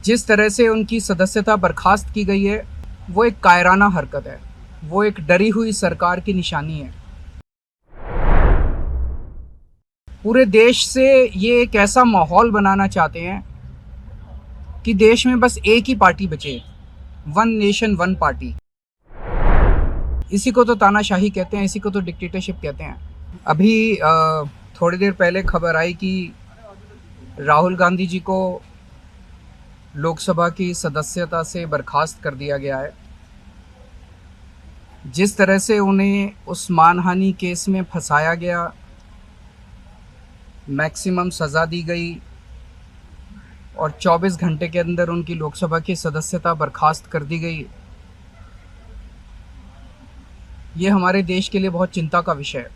जिस तरह से उनकी सदस्यता बर्खास्त की गई है वो एक कायराना हरकत है, वो एक डरी हुई सरकार की निशानी है। पूरे देश से ये एक ऐसा माहौल बनाना चाहते हैं कि देश में बस एक ही पार्टी बचे, वन नेशन वन पार्टी। इसी को तो तानाशाही कहते हैं, इसी को तो डिक्टेटरशिप कहते हैं। अभी थोड़ी देर पहले खबर आई कि राहुल गांधी जी को लोकसभा की सदस्यता से बर्खास्त कर दिया गया है। जिस तरह से उन्हें उस मानहानि केस में फंसाया गया, मैक्सिमम सज़ा दी गई और 24 घंटे के अंदर उनकी लोकसभा की सदस्यता बर्खास्त कर दी गई, ये हमारे देश के लिए बहुत चिंता का विषय है।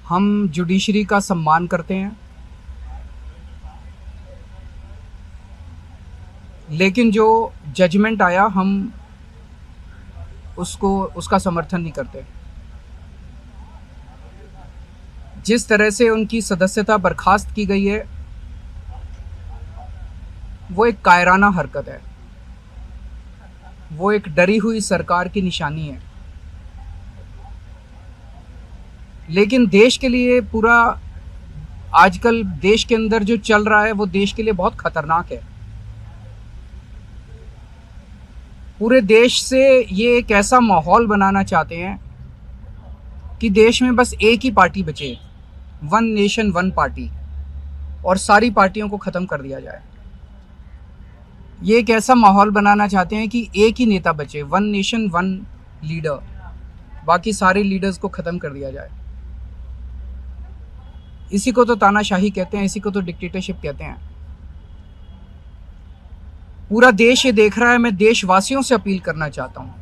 हम जुडिशरी का सम्मान करते हैं, लेकिन जो जजमेंट आया हम उसका समर्थन नहीं करते। जिस तरह से उनकी सदस्यता बर्खास्त की गई है वो एक कायराना हरकत है, वो एक डरी हुई सरकार की निशानी है। लेकिन देश के लिए पूरा आजकल देश के अंदर जो चल रहा है वो देश के लिए बहुत खतरनाक है। पूरे देश से ये एक ऐसा माहौल बनाना चाहते हैं कि देश में बस एक ही पार्टी बचे, वन नेशन वन पार्टी, और सारी पार्टियों को ख़त्म कर दिया जाए। ये एक ऐसा माहौल बनाना चाहते हैं कि एक ही नेता बचे, वन नेशन वन लीडर, बाकी सारे लीडर्स को ख़त्म कर दिया जाए। इसी को तो तानाशाही कहते हैं, इसी को तो डिक्टेटरशिप कहते हैं। पूरा देश ये देख रहा है। मैं देशवासियों से अपील करना चाहता हूँ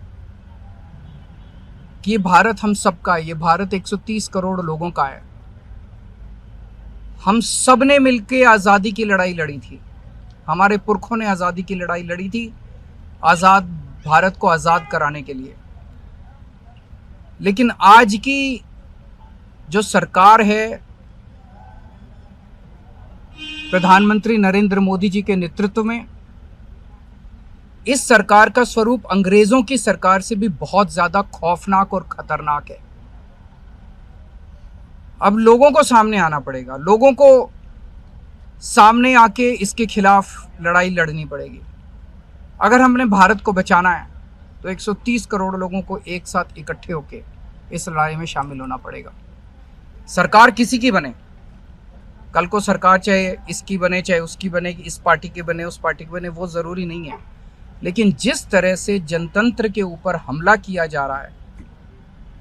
कि ये भारत हम सबका है, ये भारत 130 करोड़ लोगों का है। हम सब ने मिलकर आज़ादी की लड़ाई लड़ी थी, हमारे पुरखों ने आज़ादी की लड़ाई लड़ी थी, आज़ाद भारत को आज़ाद कराने के लिए। लेकिन आज की जो सरकार है, प्रधानमंत्री नरेंद्र मोदी जी के नेतृत्व में, इस सरकार का स्वरूप अंग्रेजों की सरकार से भी बहुत ज़्यादा खौफनाक और खतरनाक है। अब लोगों को सामने आना पड़ेगा, लोगों को सामने आके इसके खिलाफ लड़ाई लड़नी पड़ेगी। अगर हमने भारत को बचाना है तो 130 करोड़ लोगों को एक साथ इकट्ठे होके इस लड़ाई में शामिल होना पड़ेगा। सरकार किसी की बने, कल को सरकार चाहे इसकी बने चाहे उसकी बने, इस पार्टी के बने उस पार्टी के बने, वो ज़रूरी नहीं है। लेकिन जिस तरह से जनतंत्र के ऊपर हमला किया जा रहा है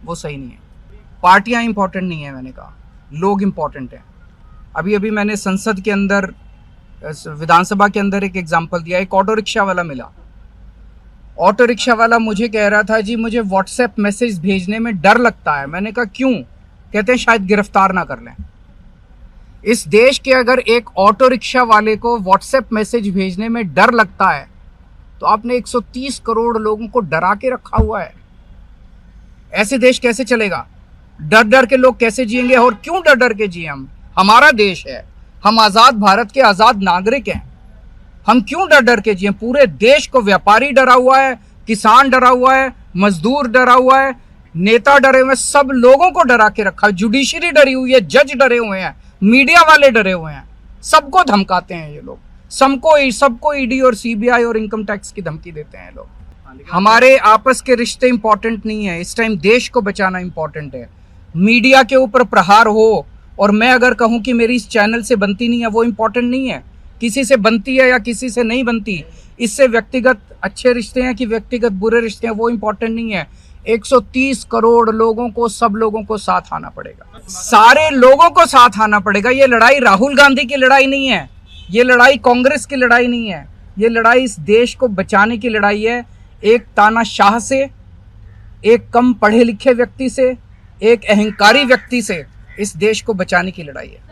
वो सही नहीं है। पार्टियां इंपॉर्टेंट नहीं है, मैंने कहा लोग इंपॉर्टेंट हैं। अभी अभी मैंने संसद के अंदर, विधानसभा के अंदर एक एग्जाम्पल दिया। एक ऑटो रिक्शा वाला मिला, ऑटो रिक्शा वाला मुझे कह रहा था जी मुझे व्हाट्सएप मैसेज भेजने में डर लगता है। मैंने कहा क्यों? कहते हैं शायद गिरफ्तार ना कर लें। इस देश के अगर एक ऑटो रिक्शा वाले को व्हाट्सएप मैसेज भेजने में डर लगता है तो आपने 130 करोड़ लोगों को डरा के रखा हुआ है। ऐसे देश कैसे चलेगा? डर डर के लोग कैसे जिएंगे? और क्यों डर डर के जिए? हम, हमारा देश है, हम आज़ाद भारत के आज़ाद नागरिक हैं, हम क्यों डर डर के जिए? पूरे देश को व्यापारी डरा हुआ है, किसान डरा हुआ है, मजदूर डरा हुआ है, नेता डरे हुए हैं, सब लोगों को डरा के रखा है। जुडिशरी डरी हुई है, जज डरे हुए हैं, मीडिया वाले डरे हुए हैं, सबको धमकाते हैं ये लोग, सबको ईडी और सीबीआई और इनकम टैक्स की धमकी देते हैं लोग। हमारे आपस के रिश्ते इंपॉर्टेंट नहीं है, इस टाइम देश को बचाना इंपॉर्टेंट है। मीडिया के ऊपर प्रहार हो और मैं अगर कहूं कि मेरी इस चैनल से बनती नहीं है, वो इंपॉर्टेंट नहीं है। किसी से बनती है या किसी से नहीं बनती, इससे व्यक्तिगत अच्छे रिश्ते हैं कि व्यक्तिगत बुरे रिश्ते हैं, वो इंपॉर्टेंट नहीं है। 130 करोड़ लोगों को, सब लोगों को साथ आना पड़ेगा, सारे लोगों को साथ आना पड़ेगा। ये लड़ाई राहुल गांधी की लड़ाई नहीं है, ये लड़ाई कांग्रेस की लड़ाई नहीं है, ये लड़ाई इस देश को बचाने की लड़ाई है। एक तानाशाह से, एक कम पढ़े लिखे व्यक्ति से, एक अहंकारी व्यक्ति से इस देश को बचाने की लड़ाई है।